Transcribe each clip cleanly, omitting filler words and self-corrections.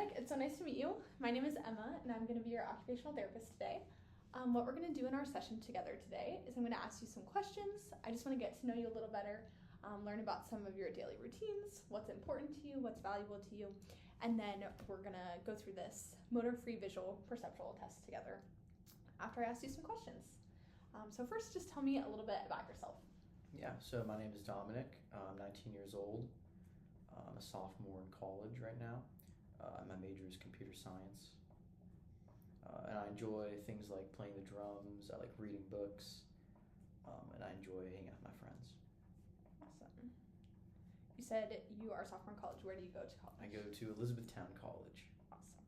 Dominic. It's so nice to meet you. My name is Emma, and I'm going to be your occupational therapist today. What we're going to do in our session together today is I'm going to ask you some questions. I just want to get to know you a little better, learn about some of your daily routines, what's important to you, what's valuable to you, and then we're going to go through this motor-free visual perceptual test together after I ask you some questions. So first, just tell me a little bit about yourself. Yeah, so my name is Dominic. I'm 19 years old. I'm a sophomore in college right now. My major is computer science. And I enjoy things like playing the drums, I like reading books, and I enjoy hanging out with my friends. Awesome. You said you are a sophomore in college. Where do you go to college? I go to Elizabethtown College. Awesome.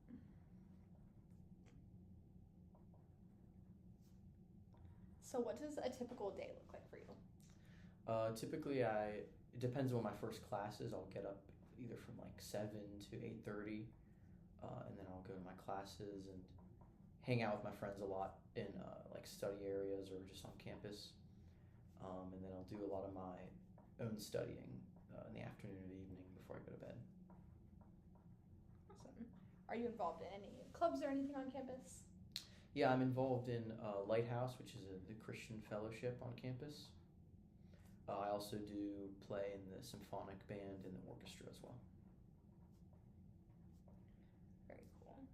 So what does a typical day look like for you? Typically, it depends on what my first class is. I'll get up either from like 7 to 8:30, and then I'll go to my classes and hang out with my friends a lot in like study areas or just on campus. And then I'll do a lot of my own studying in the afternoon or evening before I go to bed. Awesome. Are you involved in any clubs or anything on campus? Yeah, I'm involved in Lighthouse, which is the Christian fellowship on campus. I also do play in the symphonic band and the orchestra as well. Very cool.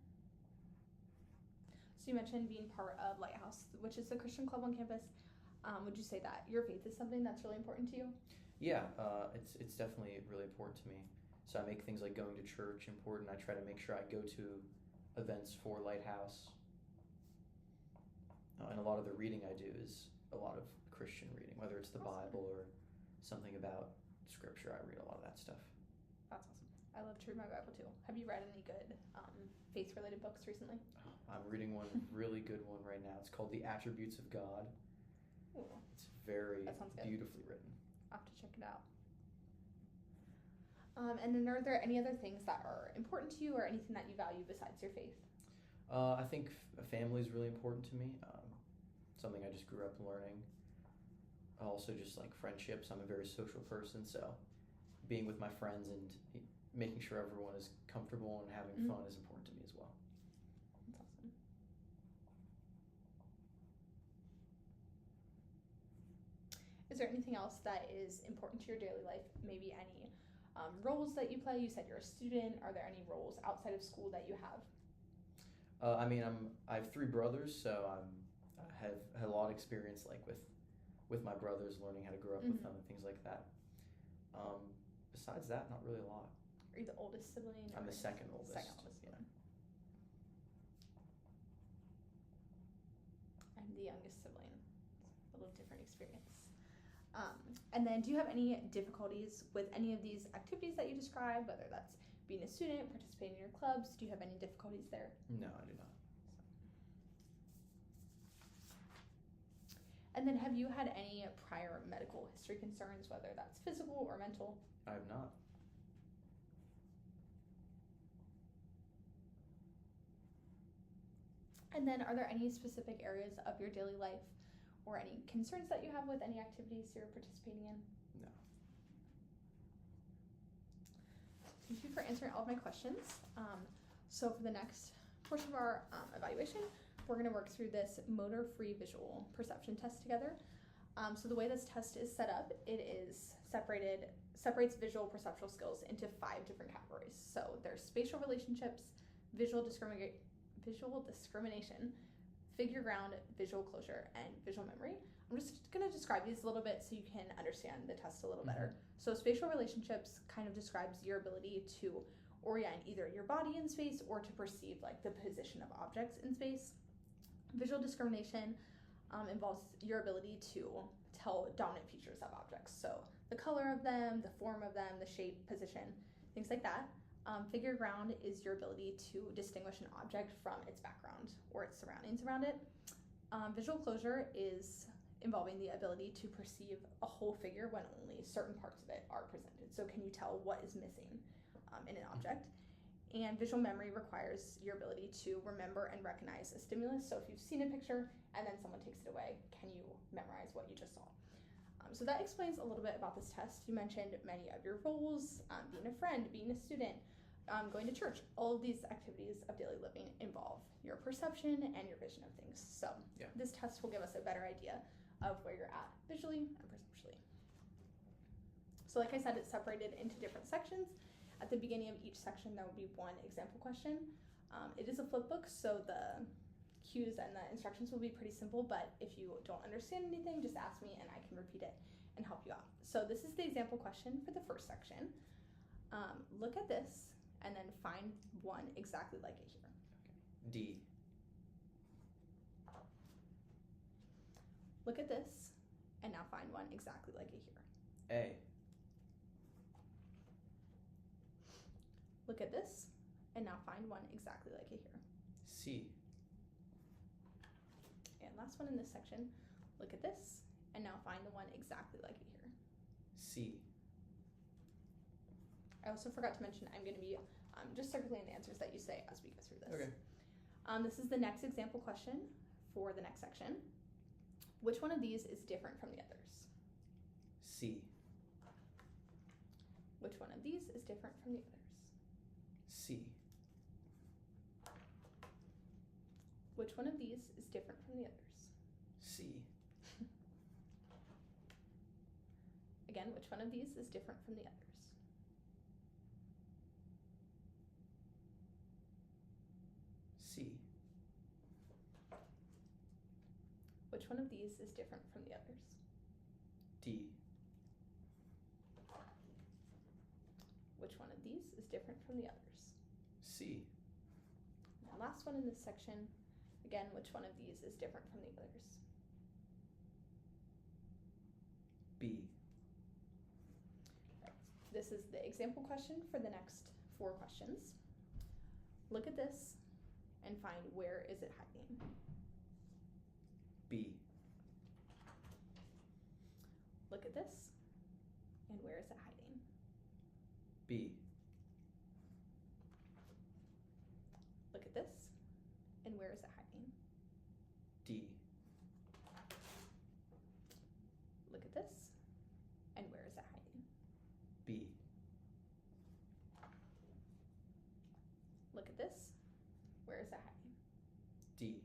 So you mentioned being part of Lighthouse, which is the Christian club on campus. Would you say that your faith is something that's really important to you? Yeah, it's definitely really important to me. So I make things like going to church important. I try to make sure I go to events for Lighthouse. And a lot of the reading I do is a lot of Christian reading, whether it's the Awesome. Bible or something about scripture. I read a lot of that stuff. That's awesome. I love to read my Bible too. Have you read any good faith-related books recently? I'm reading one really good one right now. It's called The Attributes of God. Ooh, It's very that sounds good. beautifully written. I'll have to check it out. And then are there any other things that are important to you or anything that you value besides your faith? I think a family is really important to me. Something I just grew up learning. Also just like friendships. I'm a very social person, so being with my friends and making sure everyone is comfortable and having fun is important to me as well. That's awesome. Is there anything else that is important to your daily life? Maybe any roles that you play? You said you're a student. Are there any roles outside of school that you have? I have 3 brothers, so I have had a lot of experience like with my brothers, learning how to grow up with them and things like that. Besides that, not really a lot. Are you the oldest sibling? I'm the second oldest. Second oldest. Yeah. I'm the youngest sibling. It's a little different experience. And then do you have any difficulties with any of these activities that you described, whether that's being a student, participating in your clubs? Do you have any difficulties there? No, I do not. And then have you had any prior medical history concerns, whether that's physical or mental? I have not. And then are there any specific areas of your daily life or any concerns that you have with any activities you're participating in? No. Thank you for answering all of my questions. So for the next portion of our evaluation, we're going to work through this motor-free visual perception test together. So the way this test is set up, it is separates visual perceptual skills into 5 different categories. So there's spatial relationships, visual discrimination, figure ground, visual closure, and visual memory. I'm just going to describe these a little bit so you can understand the test a little better. So spatial relationships kind of describes your ability to orient either your body in space or to perceive like the position of objects in space. Visual discrimination involves your ability to tell dominant features of objects. So the color of them, the form of them, the shape, position, things like that. Figure ground is your ability to distinguish an object from its background or its surroundings around it. Visual closure is involving the ability to perceive a whole figure when only certain parts of it are presented. So can you tell what is missing in an object? And visual memory requires your ability to remember and recognize a stimulus. So if you've seen a picture and then someone takes it away, can you memorize what you just saw? So that explains a little bit about this test. You mentioned many of your roles, being a friend, being a student, going to church. All of these activities of daily living involve your perception and your vision of things. So Yeah. this test will give us a better idea of where you're at visually and perceptually. So like I said, it's separated into different sections. At the beginning of each section, there will be one example question. It is a flip book, so the cues and the instructions will be pretty simple, but if you don't understand anything, just ask me and I can repeat it and help you out. So this is the example question for the first section. Look at this and then find one exactly like it here. D. Look at this and now find one exactly like it here. A. Look at this and now find one exactly like it here. C. And last one in this section, look at this and now find the one exactly like it here. C. I also forgot to mention I'm going to be just circling the answers that you say as we go through this. Okay. This is the next example question for the next section. Which one of these is different from the others? C. Which one of these is different from the others? C. Which one of these is different from the others? C. Again, which one of these is different from the others? C. Which one of these is different from the others? D. Which one of these is different from the others? C. And the last one in this section, again, which one of these is different from the others? B. Right. This is the example question for the next 4 questions. Look at this and find where is it hiding. B. Look at this and where is it hiding. B. Look at this and where is it hiding. D. Look at this and where is it hiding. B. Look at this, where is it hiding. D.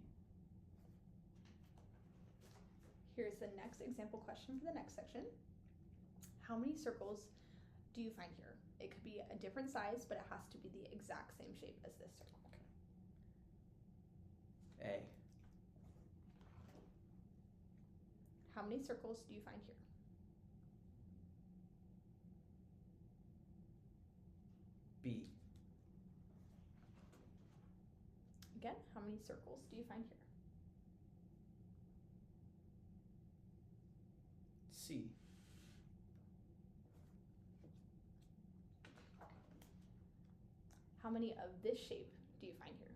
Here's the next example question for the next section. How many circles do you find here? It could be a different size, but it has to be the exact same shape as this circle. A. How many circles do you find here? B. Again, how many circles do you find here? C. How many of this shape do you find here?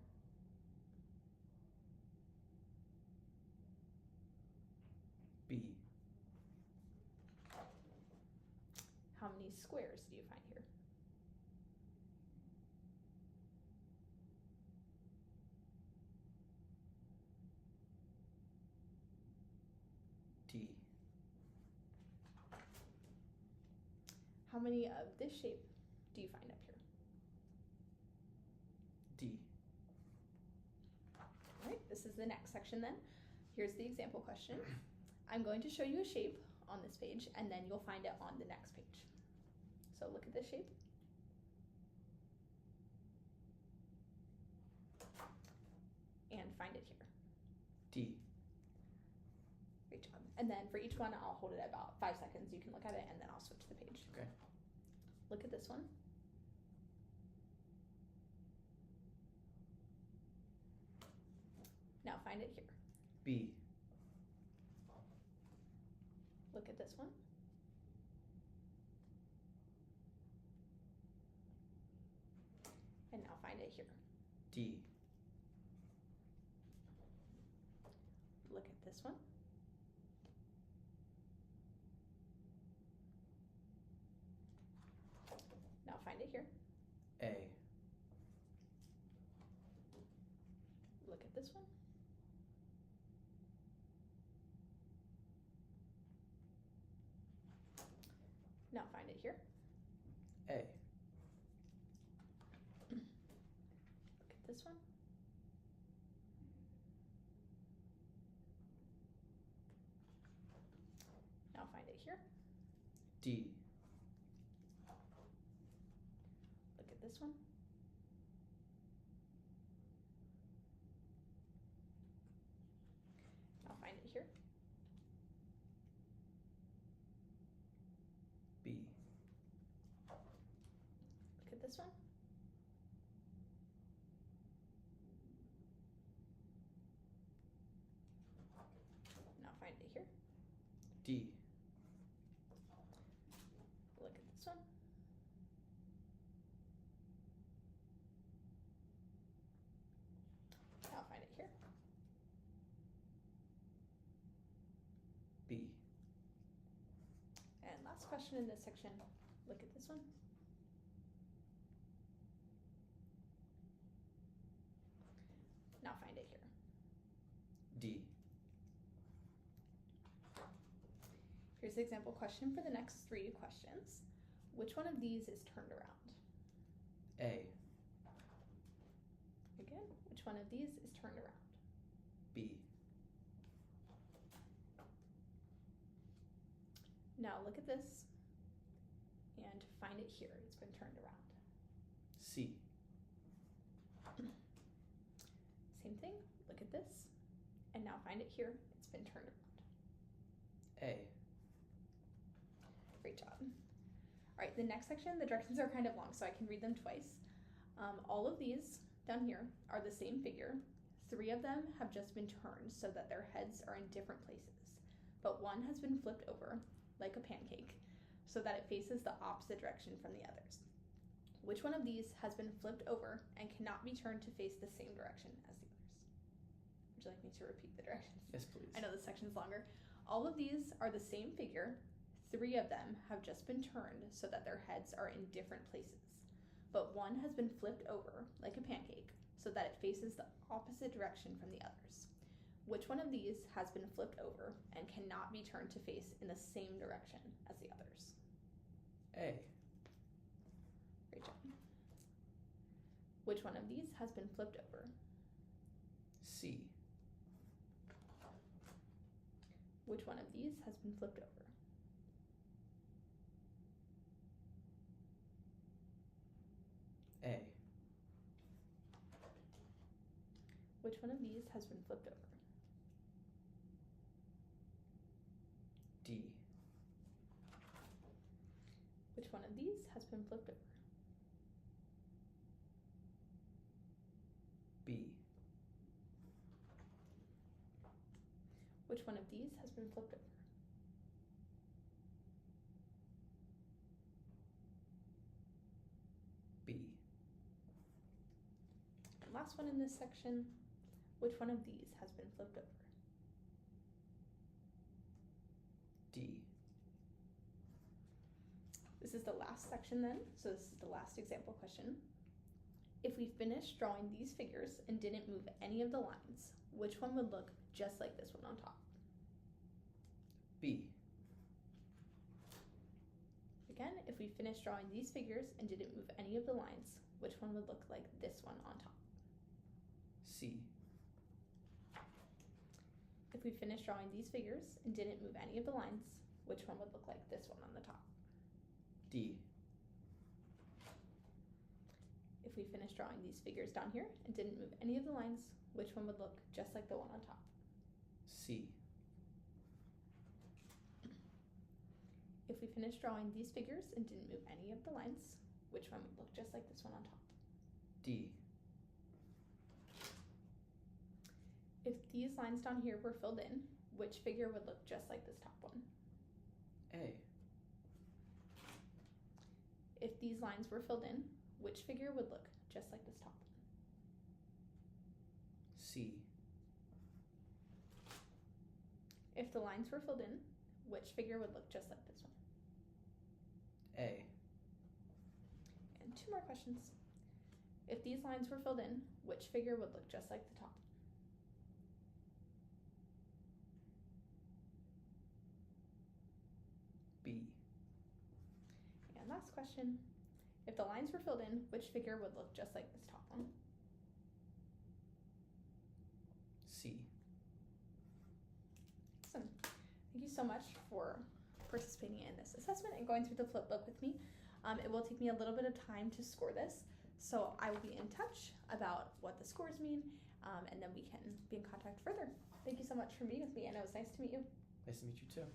B. How many squares do you find here? D. How many of this shape do you find up here? D. All right, this is the next section then. Here's the example question. I'm going to show you a shape on this page and then you'll find it on the next page. So look at this shape. And find it here. D. Great job. And then for each one, I'll hold it at about 5 seconds. You can look at it and then I'll switch the page. Okay. Look at this one. Now find it here. B. Look at this one. And now find it here. D. Look at this one. Now find it here. A. Look at this one. Now find it here. A. this one. Now find it here. D. Look at this one. Now find it here. B. Look at this one. Now find it here. D. Look at this one. Now find it here. B. And last question in this section, look at this one. Now find it here. D. Here's the example question for the next 3 questions. Which one of these is turned around? A. Again, which one of these is turned around? B. Now look at this and find it here. It's been turned around. C. Same thing, look at this and now find it here. It's been turned around. A. Great job. All right, the next section, the directions are kind of long, so I can read them twice. All of these down here are the same figure. 3 of them have just been turned so that their heads are in different places, but one has been flipped over like a pancake so that it faces the opposite direction from the others. Which one of these has been flipped over and cannot be turned to face the same direction as the others? Would you like me to repeat the directions? Yes, please. I know this section's longer. All of these are the same figure. 3 of them have just been turned so that their heads are in different places, but one has been flipped over like a pancake so that it faces the opposite direction from the others. Which one of these has been flipped over and cannot be turned to face in the same direction as the others? A. Great job. Which one of these has been flipped over? C. Which one of these has been flipped over? A. Which one of these has been flipped over? D. Which one of these has been flipped over? B. Which one of these has been flipped over? B. And last one in this section, which one of these has been flipped over? D. This is the last section then, so this is the last example question. If we finished drawing these figures and didn't move any of the lines, which one would look just like this one on top? B. Again, if we finished drawing these figures and didn't move any of the lines, which one would look like this one on top? C. If we finished drawing these figures and didn't move any of the lines, which one would look like this one on the top? D. If we finished drawing these figures down here and didn't move any of the lines, which one would look just like the one on top? C. If we finished drawing these figures and didn't move any of the lines, which one would look just like this one on top? D. If these lines down here were filled in, which figure would look just like this top one? A. If these lines were filled in, which figure would look just like this top one? C. If the lines were filled in, which figure would look just like this one? A. And 2 more questions. If these lines were filled in, which figure would look just like the top? B. And last question. If the lines were filled in, which figure would look just like this top one? C. Awesome. Thank you so much for participating in this assessment and going through the flip book with me. It will take me a little bit of time to score this, so I will be in touch about what the scores mean, and then we can be in contact further. Thank you so much for meeting with me, and it was nice to meet you. Nice to meet you too.